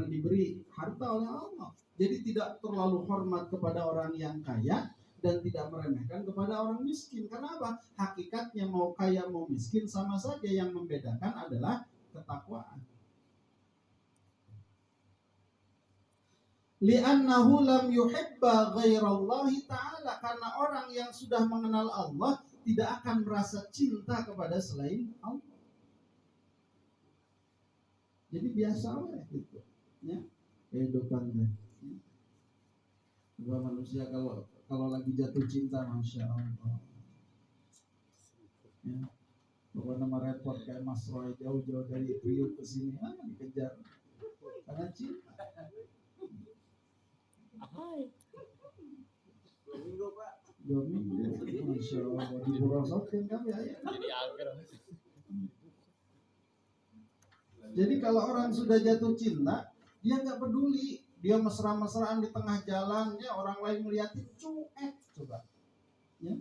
karena diberi harta oleh Allah. Jadi tidak terlalu hormat kepada orang yang kaya dan tidak meremehkan kepada orang miskin. Kenapa? Hakikatnya mau kaya mau miskin sama saja, yang membedakan adalah ketakwaan. Li'annahu lam yuhibba ghairallahi ta'ala, karena orang yang sudah mengenal Allah tidak akan merasa cinta kepada selain Allah. Jadi biasa lah gitu, ya kehidupannya. Dua manusia kalau lagi jatuh cinta, masya Allah, ya. Bukan nama repot kayak Mas Roy jauh-jauh dari Priuk ke sini, dikejar karena cinta. Dua minggu, masya Allah, diburosokin kan ya. Jadi agar. Jadi kalau orang sudah jatuh cinta, dia nggak peduli, dia mesra-mesraan di tengah jalan, ya orang lain melihatin cuek, coba, ya.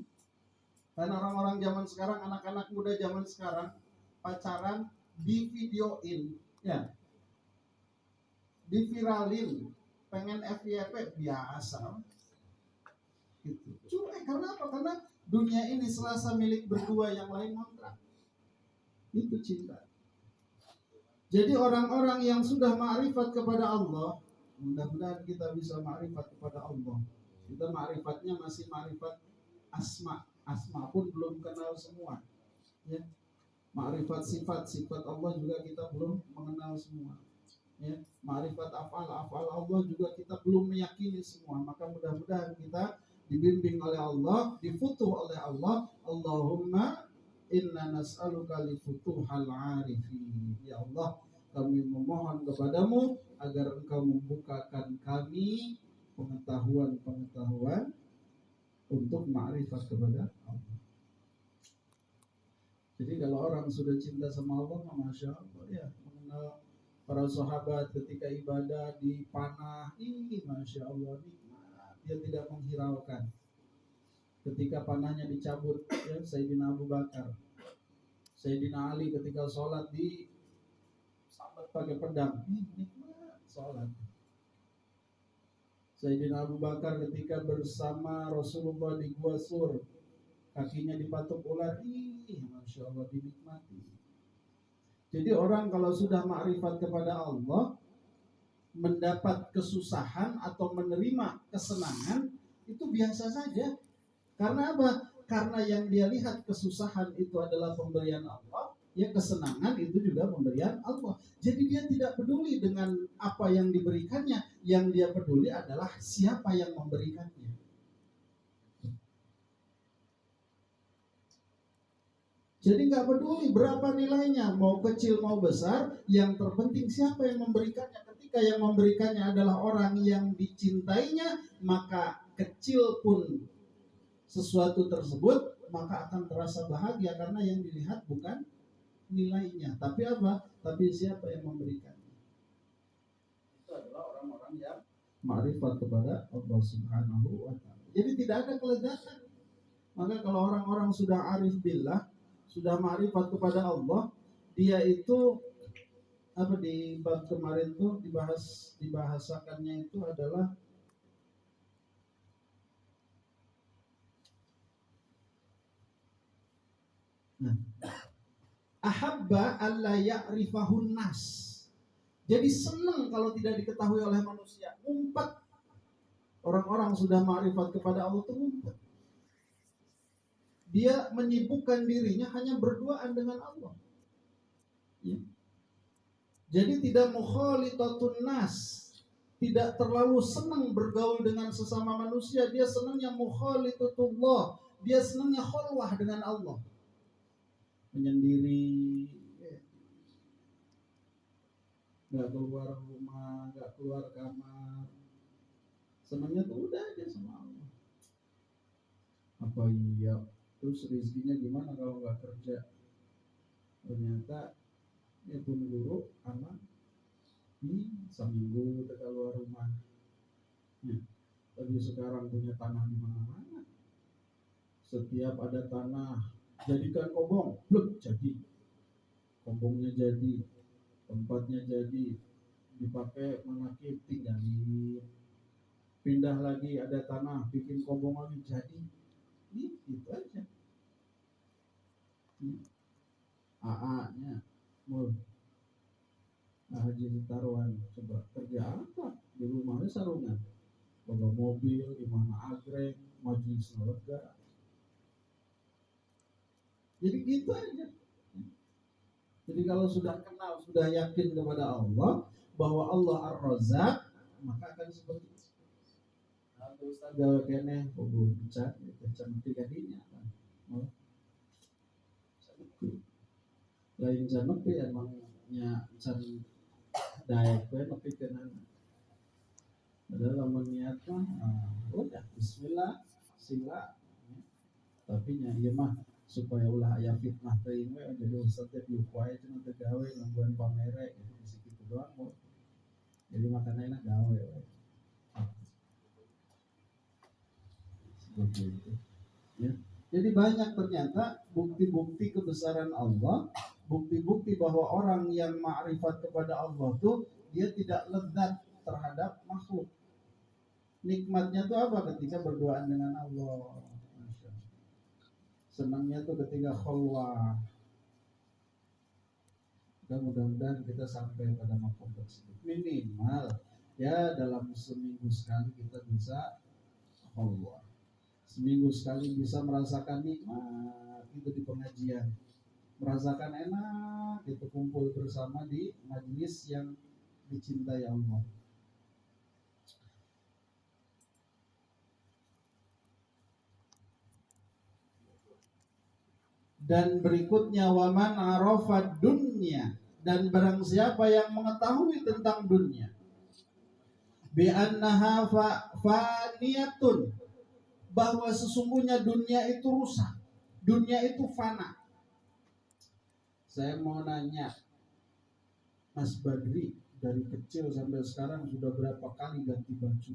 Dan orang-orang zaman sekarang, anak-anak muda zaman sekarang, pacaran di videoin, ya, diviralin, pengen FYP biasa, gitu. Cuek, karena apa? Karena dunia ini serasa milik berdua, yang lain ngontrak. Itu cinta. Jadi orang-orang yang sudah ma'rifat kepada Allah, mudah-mudahan kita bisa ma'rifat kepada Allah. Kita ma'rifatnya masih ma'rifat asma pun belum kenal semua, ya. Ma'rifat sifat Allah juga kita belum mengenal semua, ya. Ma'rifat af'al Allah juga kita belum meyakini semua. Maka mudah-mudahan kita dibimbing oleh Allah, difutuh oleh Allah. Allahumma inna nas'aluka li futuhal arifin. Ya Allah, kami memohon kepadamu agar engkau membukakan kami pengetahuan untuk ma'rifat kepada Allah. Jadi kalau orang sudah cinta sama Allah, masya Allah, ya, mengenal para sahabat ketika ibadah di panah, ini masya Allah, nikmat, dia tidak menghiraukan. Ketika panahnya dicabut, ya, Sayyidina Abu Bakar, Sayyidina Ali ketika sholat di sahabat pakai pedang, nikmat sholat. Sayyidina Abu Bakar ketika bersama Rasulullah di Gua Sur, kakinya dipatuk ular, masya Allah, dinikmati. Jadi orang kalau sudah ma'rifat kepada Allah, mendapat kesusahan atau menerima kesenangan itu biasa saja. Karena apa? Karena yang dia lihat kesusahan itu adalah pemberian Allah, ya, kesenangan itu juga pemberian Allah. Jadi dia tidak peduli dengan apa yang diberikannya, yang dia peduli adalah siapa yang memberikannya. Jadi nggak peduli berapa nilainya, mau kecil mau besar, yang terpenting siapa yang memberikannya. Ketika yang memberikannya adalah orang yang dicintainya, maka kecil pun sesuatu tersebut, maka akan terasa bahagia, karena yang dilihat bukan nilainya, tapi apa? Tapi siapa yang memberikannya. Itu adalah orang-orang yang ma'rifat kepada Allah Subhanahu wa ta'ala. Jadi tidak ada kelezatan. Maka kalau orang-orang sudah arif billah, sudah ma'rifat kepada Allah, dia itu apa, di bab kemarin tuh dibahasakannya itu adalah ahabba alla ya'rifahun nas. Jadi senang kalau tidak diketahui oleh manusia. Ngumpet. Orang-orang sudah ma'rifat kepada Allah itu ngumpet. Dia menyibukkan dirinya hanya berduaan dengan Allah, ya. Jadi tidak mukhalitatun nas, tidak terlalu senang bergaul dengan sesama manusia. Dia senangnya mukhalitatullah, dia senangnya khalwah dengan Allah, menyendiri, nggak keluar rumah, nggak keluar kamar, senangnya tuh udah aja sama Allah. Apa iya, terus rezekinya gimana kalau nggak kerja? Ternyata ya pun guru anak seminggu tidak keluar rumah, ya. Tapi sekarang punya tanah di mana-mana. Setiap ada tanah, jadikan kobong, bluk jadi. Kobongnya jadi, tempatnya jadi, dipakai menakib, tinggalin. Pindah lagi ada tanah, bikin kobong lagi, jadi itu aja. AA-nya Haji Taruhan, coba kerja apa di rumahnya sarungan, bawa mobil, di mana agreng, majelis lega. Jadi gitu aja. Jadi kalau sudah kenal, sudah yakin kepada Allah bahwa Allah Ar-Razzaq, maka akan seperti itu. Ustaz gawe kene kudu dicat, cantik kadinya kan. Lain jangan emangnya can daek we nepi kenan. Padahal lamun niat mah udah bismillah sila. Tapi nya ieu mah supaya ulah aya fitnah teuing we jadi ustaz teh diupae cenah teu gawe nungguan pamere gitu bisi kitu doang. Jadi makanya enak gawe we. Begitu. Ya. Jadi banyak ternyata bukti-bukti kebesaran Allah, bukti-bukti bahwa orang yang ma'rifat kepada Allah tuh dia tidak lezat terhadap makhluk. Nikmatnya tuh apa? Ketika berduaan dengan Allah. Senangnya tuh ketika khalwah. Dan mudah-mudahan kita sampai pada makom tersebut. Minimal ya dalam seminggu sekali kita bisa khalwah. Seminggu sekali bisa merasakan nikmat itu di pengajian, merasakan enak itu kumpul bersama di majelis yang dicintai Allah. Dan berikutnya waman arafad dunya, dan barang siapa yang mengetahui tentang dunia bi annaha faniyatun, bahwa sesungguhnya dunia itu rusak, dunia itu fana. Saya mau nanya, Mas Badri dari kecil sampai sekarang sudah berapa kali ganti baju,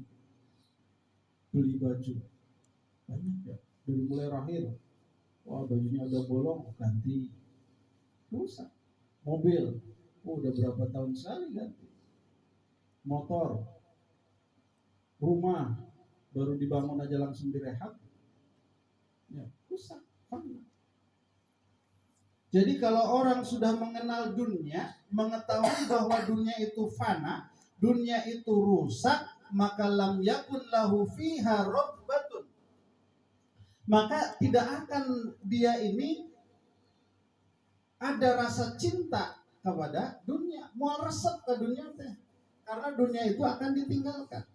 beli baju? Banyak ya, dari mulai lahir. Wah bajunya udah bolong, ganti, rusak. Mobil, udah berapa tahun sekali ganti. Motor, rumah, baru dibangun aja langsung direhab, ya rusak, fana. Jadi kalau orang sudah mengenal dunia, mengetahui bahwa dunia itu fana, dunia itu rusak, maka lam yakun lahu fiha rabbatun, maka tidak akan dia ini ada rasa cinta kepada dunia, mau resep ke dunia teh, karena dunia itu akan ditinggalkan.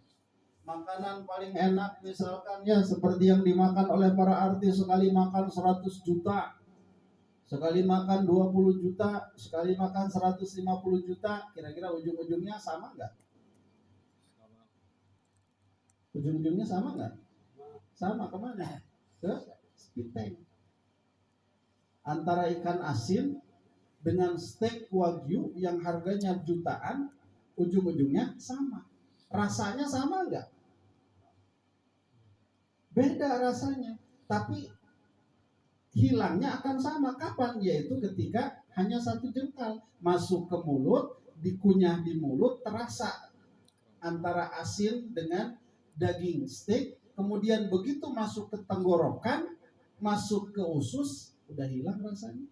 Makanan paling enak misalkan ya seperti yang dimakan oleh para artis, sekali makan 100 juta, sekali makan 20 juta, sekali makan 150 juta, kira-kira ujung-ujungnya sama nggak? Ujung-ujungnya sama nggak? Sama kemana? Ke speed tank. Antara ikan asin dengan steak wagyu yang harganya jutaan, ujung-ujungnya sama. Rasanya sama nggak? Beda rasanya, tapi hilangnya akan sama. Kapan? Yaitu ketika hanya satu jengkal masuk ke mulut, dikunyah di mulut, terasa antara asin dengan daging steak. Kemudian begitu masuk ke tenggorokan, masuk ke usus, udah hilang rasanya.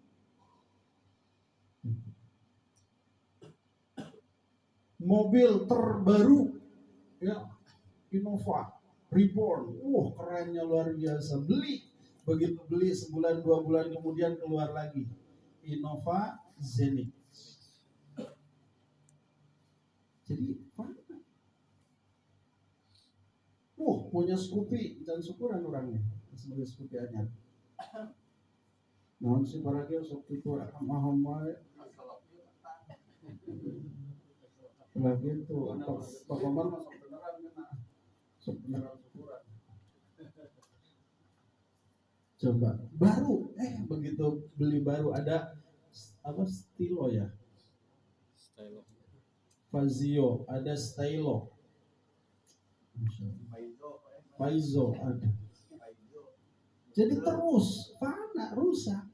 Mobil terbaru ya, Innova Reborn, kerennya luar biasa. Begitu beli sebulan 2 bulan kemudian keluar lagi Innova Zenith. Jadi punya Scoopy dan syukuran orangnya sebagai Scoopy anyar. Naon sih para kieu sok kitu mahal wae. Lagi itu Pak Omar masuk beneran kena. Sok beneran syukuran. Coba baru begitu beli baru ada apa Stilo ya, Fazio, ada Stylo, Paizo ada. Jadi terus fana, rusak.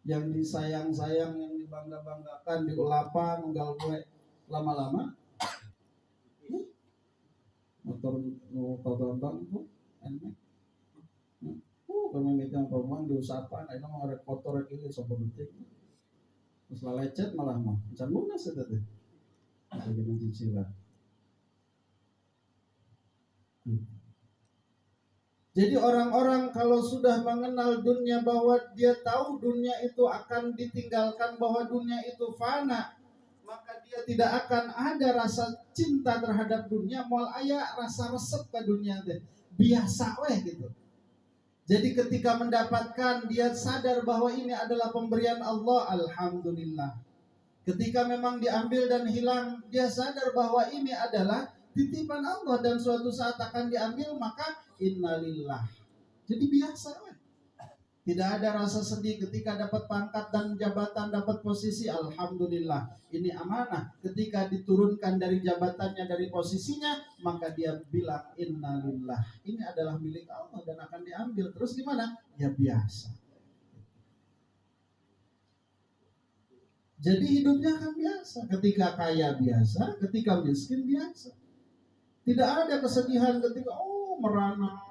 Yang disayang-sayang, yang dibangga-banggakan, diulapan, unggal gue lama-lama motor nu pabambang tuh enak. Kami minta pabambang diusapan, itu mau rek kotor rek ini sopo detik. Terus lecet malah mah, can lunas itu teh. Jadi cicilan. Jadi orang-orang kalau sudah mengenal dunia bahwa dia tahu dunia itu akan ditinggalkan, bahwa dunia itu fana, maka dia tidak akan ada rasa cinta terhadap dunia, moal aya rasa resep ke dunia teh. Biasa weh gitu. Jadi ketika mendapatkan dia sadar bahwa ini adalah pemberian Allah, alhamdulillah. Ketika memang diambil dan hilang, dia sadar bahwa ini adalah titipan Allah dan suatu saat akan diambil, maka innalillah. Jadi biasa weh. Tidak ada rasa sedih ketika dapat pangkat dan jabatan, dapat posisi, alhamdulillah. Ini amanah. Ketika diturunkan dari jabatannya, dari posisinya, maka dia bilang innalillah. Ini adalah milik Allah dan akan diambil. Terus gimana? Ya biasa. Jadi hidupnya akan biasa. Ketika kaya biasa, ketika miskin biasa. Tidak ada kesedihan ketika merana.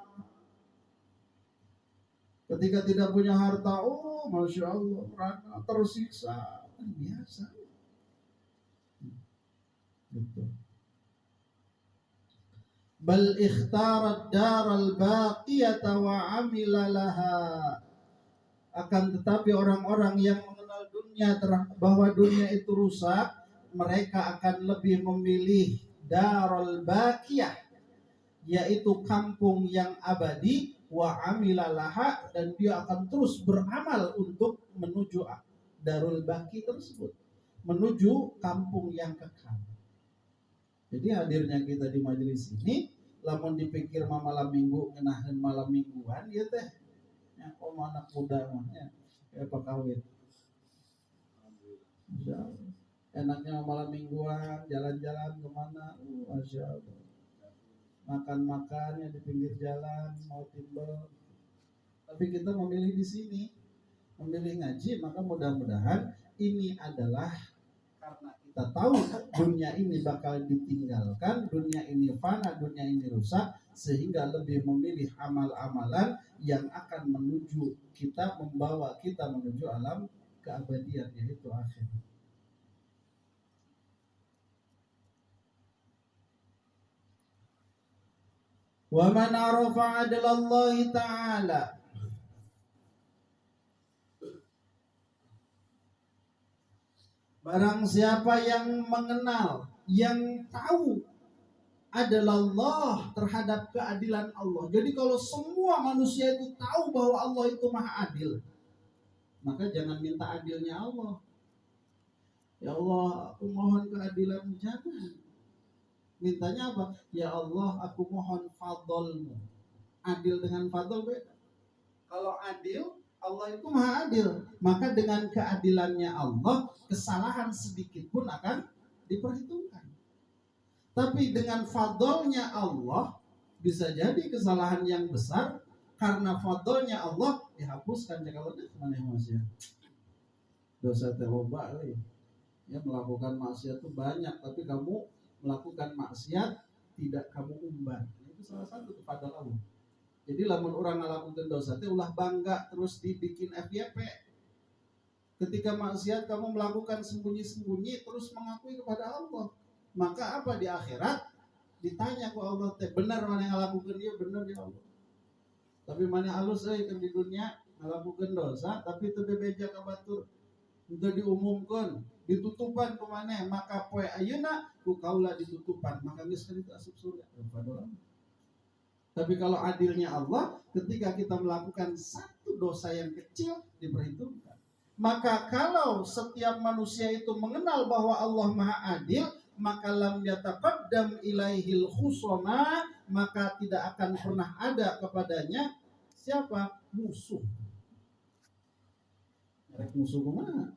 Ketika tidak punya harta, masya Allah, merana, tersiksa, biasa. Gitu. Bal ikhtarat daral baqiyata wa amila laha. Akan tetapi orang-orang yang mengenal dunia bahwa dunia itu rusak, mereka akan lebih memilih daral baqiyah, yaitu kampung yang abadi, wa amilalaha, dan dia akan terus beramal untuk menuju darul baqi tersebut, menuju kampung yang kekal. Jadi hadirnya kita di majelis ini, lamun dipikir malam minggu ngenahan malam mingguan ya teh, ya anak muda mah ya pakawin. Enaknya malam mingguan, jalan-jalan kemana, masya Allah. Makan-makan yang di pinggir jalan, mau timbel. Tapi kita memilih di sini, memilih ngaji, maka mudah-mudahan ini adalah karena kita tahu dunia ini bakal ditinggalkan, dunia ini fana, dunia ini rusak, sehingga lebih memilih amal-amalan yang akan menuju kita, membawa kita menuju alam keabadian, yaitu akhir. Wa man arafa adlallahi ta'ala, barang siapa yang mengenal, yang tahu adalah Allah terhadap keadilan Allah. Jadi kalau semua manusia itu tahu bahwa Allah itu maha adil, maka jangan minta adilnya Allah. Ya Allah, aku mohon keadilan, jangan. Mintanya apa? Ya Allah, aku mohon fadlmu. Adil dengan fadl beda. Kalau adil, Allah itu maha adil, maka dengan keadilannya Allah, kesalahan sedikit pun akan diperhitungkan. Tapi dengan fadlnya Allah, bisa jadi kesalahan yang besar, karena fadlnya Allah dihapuskan. Kalau mana manusia dosa terloba, ya melakukan maksiat itu banyak, tapi kamu melakukan maksiat tidak kamu umbar. Itu salah satu kepada Allah. Jadi lamun orang ngalakukan dosa teh ulah bangga terus dibikin FYP. Ketika maksiat kamu melakukan sembunyi-sembunyi terus mengakui kepada Allah, maka apa di akhirat ditanya ke Allah teh, benar mana yang ngalakukan dia, benar ya Allah. Tapi mana alus kan di dunia ngalakukan dosa tapi teu bebeja ka batur. Untuk diumumkan, ditutupan ke mana, maka poe ayeuna ku kaula ditutupan, maka geus itu asup surga. Tapi kalau adilnya Allah, ketika kita melakukan satu dosa yang kecil diperhitungkan. Maka kalau setiap manusia itu mengenal bahwa Allah Maha Adil, maka lam yataqaddam ilaihil khusama, maka tidak akan pernah ada kepadanya siapa? Musuh. Rek musuh kemana?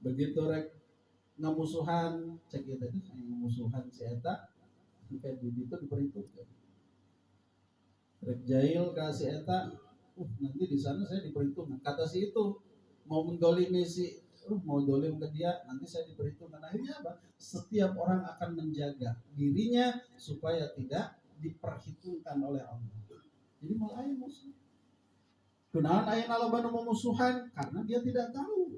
Begitu rek ngamusuhan, cek itu ngamusuhan si eta, kayak gitu diperhitungkan. Rek jahil kasih eta, nanti di sana saya diperhitungkan. Kata si itu mau mendolimi si mau dolim ke dia, nanti saya diperhitungkan. Akhirnya apa? Setiap orang akan menjaga dirinya supaya tidak diperhitungkan oleh Allah. Jadi mulai musuh. Kenaon aya loba nu memusuhan karena dia tidak tahu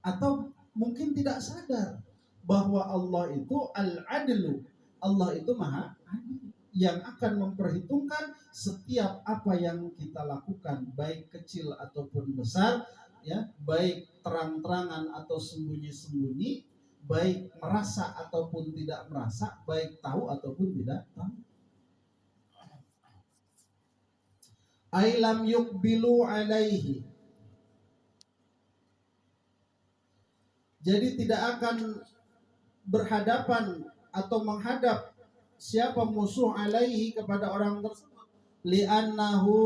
atau mungkin tidak sadar bahwa Allah itu al-adlu. Allah itu maha adil yang akan memperhitungkan setiap apa yang kita lakukan, baik kecil ataupun besar, ya, baik terang-terangan atau sembunyi-sembunyi, baik merasa ataupun tidak merasa, baik tahu ataupun tidak tahu. Ailam yukbilu alaihi. Jadi tidak akan berhadapan atau menghadap siapa musuh alaihi kepada orang tersebut, li'annahu,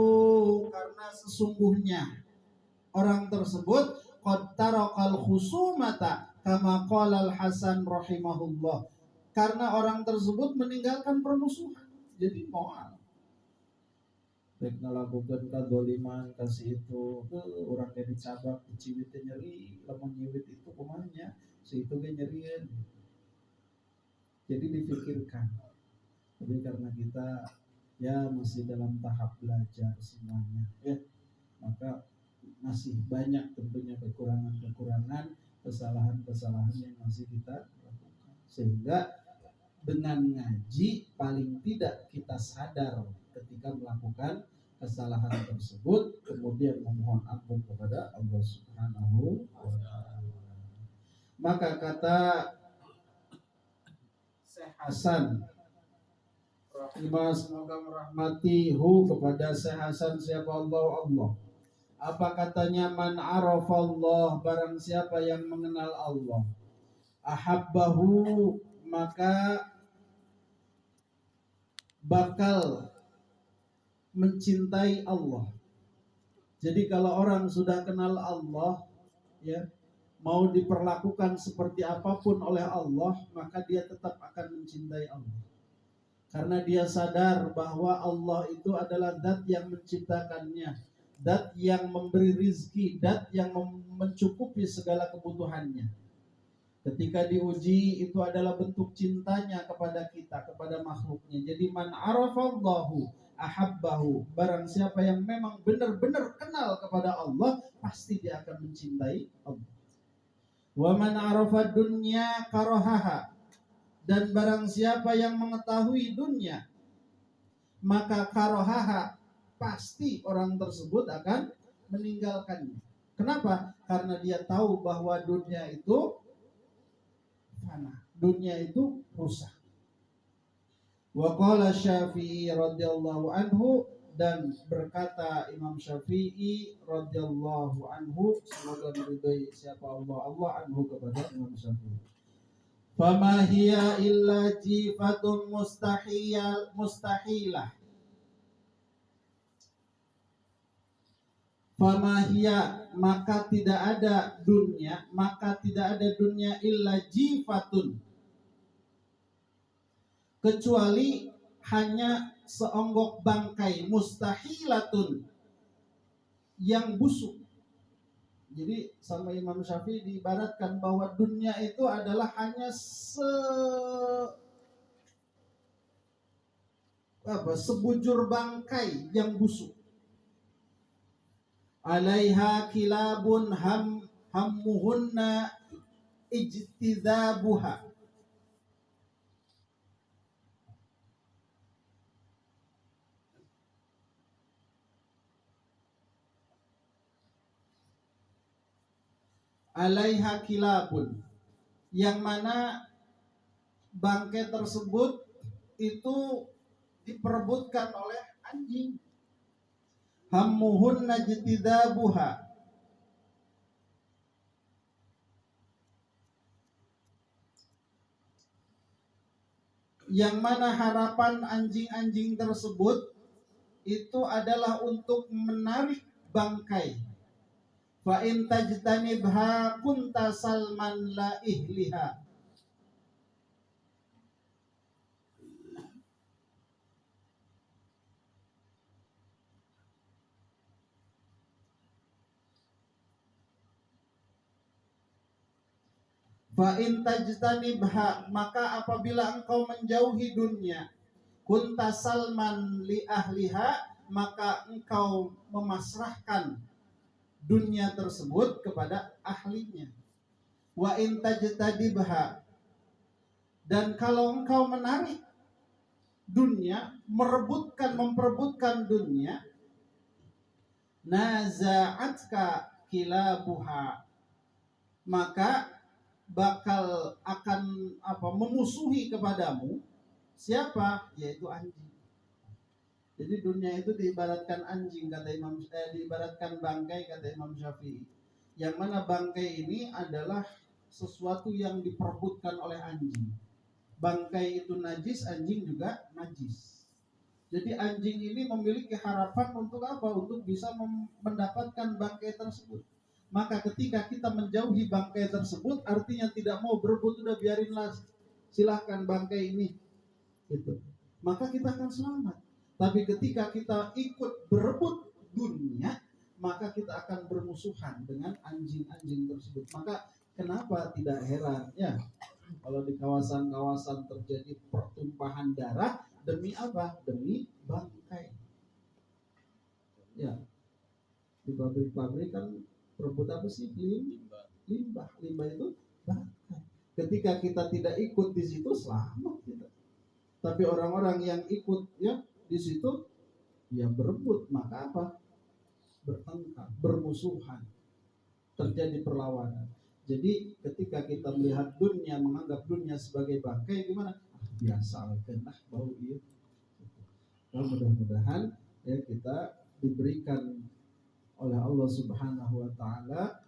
karena sesungguhnya orang tersebut qad tarakal khusumata kama qala al-Hasan rahimahullah, karena orang tersebut meninggalkan permusuhan. Jadi moal rek ngalakukeun kadoliman kasih itu orang kayak dicabak diciwit nyeri, lamun nyiwit itu kumanya si itu ge nyerieun. Jadi dipikirkan. Tapi karena kita ya masih dalam tahap belajar semuanya, ya, maka masih banyak tentunya kekurangan-kekurangan, kesalahan-kesalahan yang masih kita lakukan. Sehingga dengan ngaji paling tidak kita sadar ketika melakukan kesalahan tersebut, kemudian memohon ampun kepada Allah Subhanahu wa ta'ala. Maka kata Syekh Hasan rahimah, semoga merahmatihu, kepada Syekh Hasan siapa Allah. Apa katanya? Man arafallah, barang siapa yang mengenal Allah, ahabbahu, maka bakal mencintai Allah. Jadi kalau orang sudah kenal Allah, ya, mau diperlakukan seperti apapun oleh Allah, maka dia tetap akan mencintai Allah. Karena dia sadar bahwa Allah itu adalah zat yang menciptakannya, zat yang memberi rizki, zat yang mencukupi segala kebutuhannya. Ketika diuji, itu adalah bentuk cintanya kepada kita, kepada makhluknya. Jadi man arafallahu ahabbahu, barang siapa yang memang benar-benar kenal kepada Allah, pasti dia akan mencintai Allah. Wa man arafa dunya karahaha, dan barang siapa yang mengetahui dunia, maka karahaha, pasti orang tersebut akan meninggalkannya. Kenapa? Karena dia tahu bahwa dunia itu fana, dunia itu rusak. Wa qala Syafi'i radhiyallahu anhu, dan berkata Imam Syafi'i radhiyallahu anhu, semoga meridai siapa Allah anhu, kepada Imam Syafi'i, fama hiya illa jifatun mustahilah. Fama hiya, maka tidak ada dunia illa jifatun, kecuali hanya seonggok bangkai, mustahilatun, yang busuk. Jadi sama Imam Syafi'i diibaratkan bahwa dunia itu adalah hanya sebujur bangkai yang busuk. Alaiha kilabun hammuhunna ijtizabuha. Alaiha kilabun, yang mana bangkai tersebut itu diperebutkan oleh anjing. Hammuhunna jtidabuha, yang mana harapan anjing-anjing tersebut itu adalah untuk menarik bangkai. Fa in tajtanibha kunta salman la ihliha. Fa in tajtanibha, maka apabila engkau menjauhi dunia, kunta salman li ahliha, maka engkau memasrahkan dunia tersebut kepada ahlinya. Wa in tajtadibha, dan kalau engkau menarik dunia, memperebutkan dunia, naza'atka kilabuha, maka bakal akan memusuhi kepadamu siapa? Yaitu anjing. Jadi dunia itu diibaratkan anjing, kata diibaratkan bangkai, kata Imam Syafi'i. Yang mana bangkai ini adalah sesuatu yang diperebutkan oleh anjing. Bangkai itu najis, anjing juga najis. Jadi anjing ini memiliki harapan untuk apa? Untuk bisa mendapatkan bangkai tersebut. Maka ketika kita menjauhi bangkai tersebut, artinya tidak mau berebut, udah biarinlah, silahkan bangkai ini, gitu. Maka kita akan selamat. Tapi ketika kita ikut berebut dunia, maka kita akan bermusuhan dengan anjing-anjing tersebut. Maka kenapa tidak heran ya kalau di kawasan-kawasan terjadi pertumpahan darah demi apa? Demi bangkai. Ya, di pabrik-pabrik kan berebut apa sih? Limbah itu bangkai. Ketika kita tidak ikut di situ, selamat kita. Tapi orang-orang yang ikut ya di situ, ya berebut, maka apa? Bertengkar, bermusuhan, terjadi perlawanan. Jadi ketika kita melihat dunia, menganggap dunia sebagai bangkai, gimana? Biasa kena bau itu. Nah, mudah-mudahan ya kita diberikan oleh Allah Subhanahu wa taala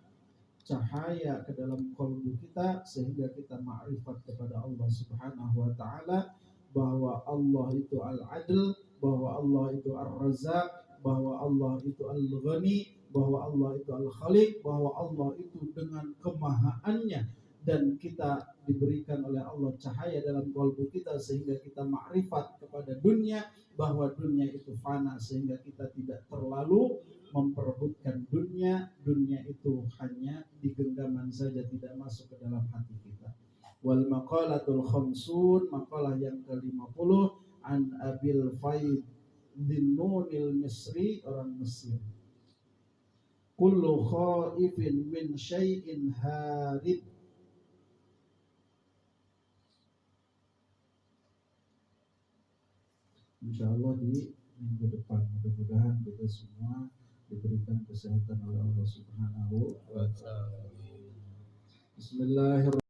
cahaya ke dalam kalbu kita sehingga kita ma'rifat kepada Allah Subhanahu wa taala bahwa Allah itu Al-Adl, bahwa Allah itu Ar-Razzaq, bahwa Allah itu Al-Ghani, bahwa Allah itu Al-Khaliq, bahwa Allah itu dengan kemahaannya, dan kita diberikan oleh Allah cahaya dalam kalbu kita sehingga kita ma'rifat kepada dunia, bahwa dunia itu fana sehingga kita tidak terlalu memperebutkan dunia itu hanya di genggaman saja, tidak masuk ke dalam hati kita. Wal maqalatul khamsun, maqalah yang ke-50, an Abil Faid Dhinnunil Misri, orang Mesir. Kullu khaifin min syai'in harib. Insyaallah di minggu depan mudah-mudahan kita semua diberikan kesehatan oleh Allah Subhanahu wa taala. Bismillahirrahmanirrahim.